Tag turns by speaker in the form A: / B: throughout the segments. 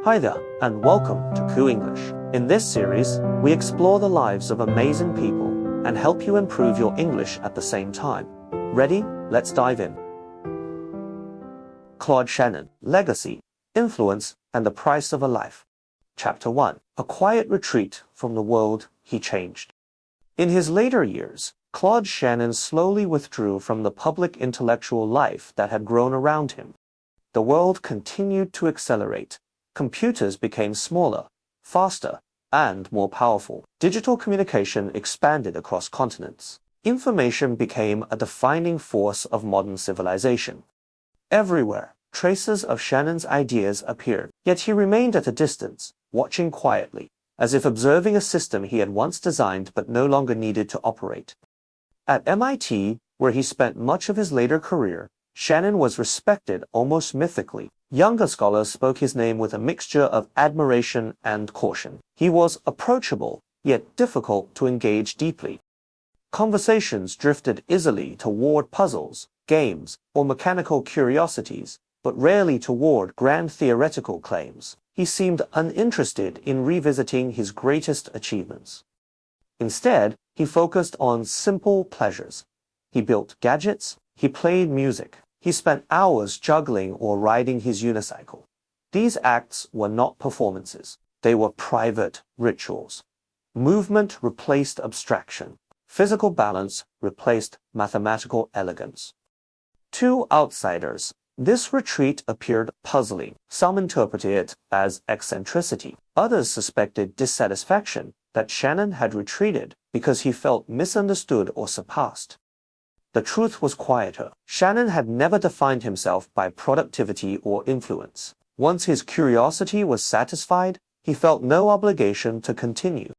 A: Hi there, and welcome to Ku English. In this series, we explore the lives of amazing people and help you improve your English at the same time. Ready? Let's dive in. Claude Shannon, Legacy, Influence, and the Price of a Life. Chapter 1. A Quiet Retreat from the World He Changed. In his later years, Claude Shannon slowly withdrew from the public intellectual life that had grown around him. The world continued to accelerate. Computers became smaller, faster, and more powerful. Digital communication expanded across continents. Information became a defining force of modern civilization. Everywhere, traces of Shannon's ideas appeared, yet he remained at a distance, watching quietly, as if observing a system he had once designed but no longer needed to operate. At MIT, where he spent much of his later career, Shannon was respected almost mythically. Younger scholars spoke his name with a mixture of admiration and caution. He was approachable, yet difficult to engage deeply. Conversations drifted easily toward puzzles, games, or mechanical curiosities, but rarely toward grand theoretical claims. He seemed uninterested in revisiting his greatest achievements. Instead, he focused on simple pleasures. He built gadgets, he played music, he spent hours juggling or riding his unicycle. These acts were not performances. They were private rituals. Movement replaced abstraction. Physical balance replaced mathematical elegance. To outsiders, this retreat appeared puzzling. Some interpreted it as eccentricity. Others suspected dissatisfaction, that Shannon had retreated because he felt misunderstood or surpassed. The truth was quieter. Shannon had never defined himself by productivity or influence. Once his curiosity was satisfied, he felt no obligation to continue.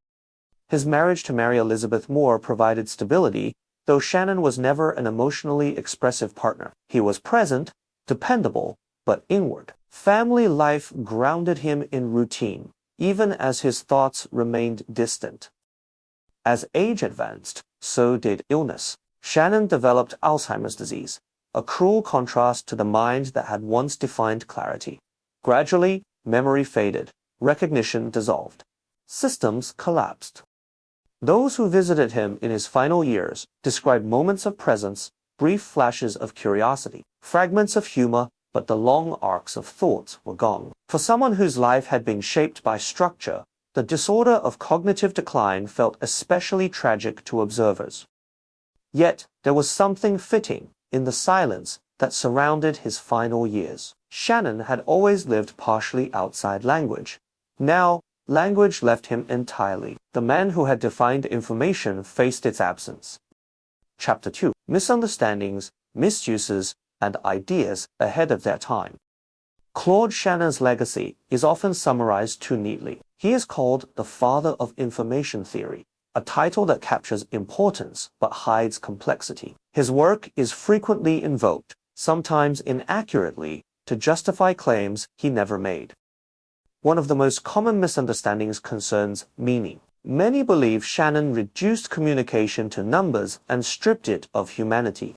A: His marriage to Mary Elizabeth Moore provided stability, though Shannon was never an emotionally expressive partner. He was present, dependable, but inward. Family life grounded him in routine, even as his thoughts remained distant. As age advanced, so did illness. Shannon developed Alzheimer's disease, a cruel contrast to the mind that had once defined clarity. Gradually, memory faded, recognition dissolved. Systems collapsed. Those who visited him in his final years described moments of presence, brief flashes of curiosity, fragments of humor, but the long arcs of thought were gone. For someone whose life had been shaped by structure, the disorder of cognitive decline felt especially tragic to observers. Yet, there was something fitting in the silence that surrounded his final years. Shannon had always lived partially outside language. Now, language left him entirely. The man who had defined information faced its absence. Chapter 2. Misunderstandings, Misuses, and Ideas Ahead of Their Time. Claude Shannon's legacy is often summarized too neatly. He is called the father of information theory, a title that captures importance but hides complexity. His work is frequently invoked, sometimes inaccurately, to justify claims he never made. One of the most common misunderstandings concerns meaning. Many believe Shannon reduced communication to numbers and stripped it of humanity.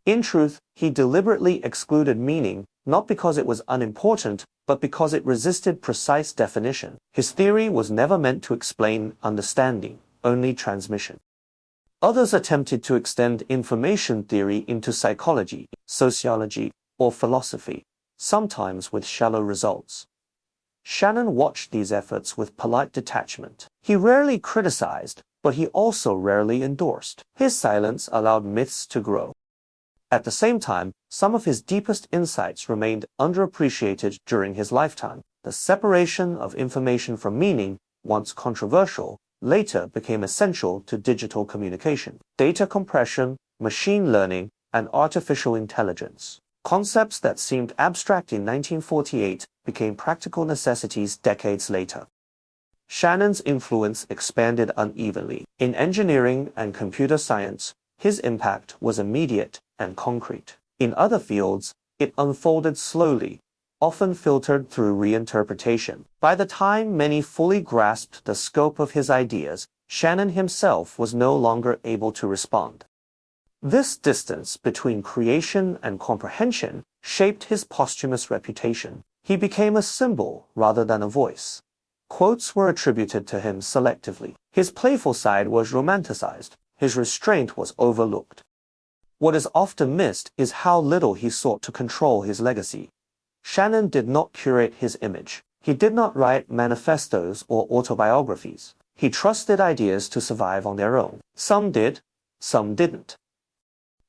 A: In truth, he deliberately excluded meaning, not because it was unimportant, but because it resisted precise definition. His theory was never meant to explain understanding, only transmission. Others attempted to extend information theory into psychology, sociology, or philosophy, sometimes with shallow results. Shannon watched these efforts with polite detachment. He rarely criticized, but he also rarely endorsed. His silence allowed myths to grow. At the same time, some of his deepest insights remained underappreciated during his lifetime. The separation of information from meaning, once controversial, later became essential to digital communication. Data compression, machine learning, and artificial intelligence. Concepts that seemed abstract in 1948 became practical necessities decades later. Shannon's influence expanded unevenly. In engineering and computer science, his impact was immediate and concrete. In other fields, it unfolded slowly, often filtered through reinterpretation. By the time many fully grasped the scope of his ideas, Shannon himself was no longer able to respond. This distance between creation and comprehension shaped his posthumous reputation. He became a symbol rather than a voice. Quotes were attributed to him selectively. His playful side was romanticized. His restraint was overlooked. What is often missed is how little he sought to control his legacy. Shannon did not curate his image. He did not write manifestos or autobiographies. He trusted ideas to survive on their own. Some did, some didn't.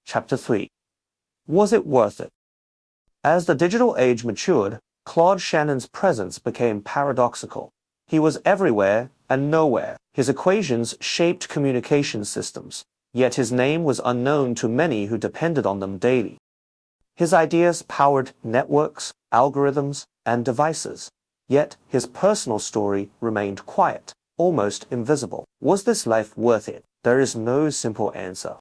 A: Chapter 3. Was it worth it? As the digital age matured, Claude Shannon's presence became paradoxical. He was everywhere and nowhere. His equations shaped communication systems, yet his name was unknown to many who depended on them daily. His ideas powered networks, algorithms, and devices, yet his personal story remained quiet, almost invisible. Was this life worth it? There is no simple answer.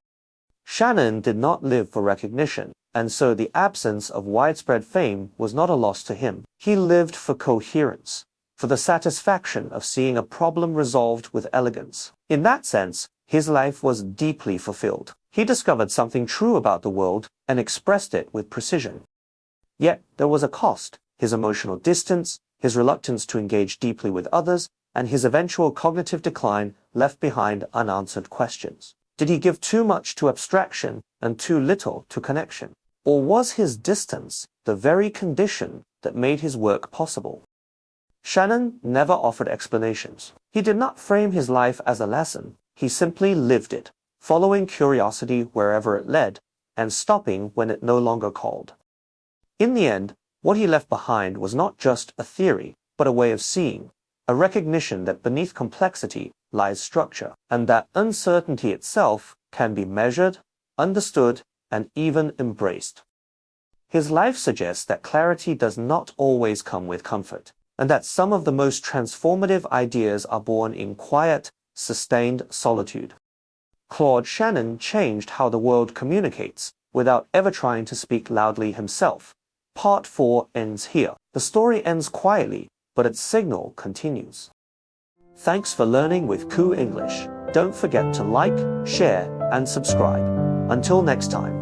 A: Shannon did not live for recognition, and so the absence of widespread fame was not a loss to him. He lived for coherence, for the satisfaction of seeing a problem resolved with elegance. In that sense, his life was deeply fulfilled. He discovered something true about the world and expressed it with precision. Yet there was a cost: his emotional distance, his reluctance to engage deeply with others, and his eventual cognitive decline left behind unanswered questions. Did he give too much to abstraction and too little to connection? Or was his distance the very condition that made his work possible? Shannon never offered explanations. He did not frame his life as a lesson. He simply lived it, following curiosity wherever it led, and stopping when it no longer called. In the end, what he left behind was not just a theory, but a way of seeing, a recognition that beneath complexity lies structure, and that uncertainty itself can be measured, understood, and even embraced. His life suggests that clarity does not always come with comfort, and that some of the most transformative ideas are born in quiet, sustained solitude. Claude Shannon changed how the world communicates without ever trying to speak loudly himself. Part 4 ends here. The story ends quietly, but its signal continues. Thanks for learning with Ku English. Don't forget to like, share, and subscribe. Until next time.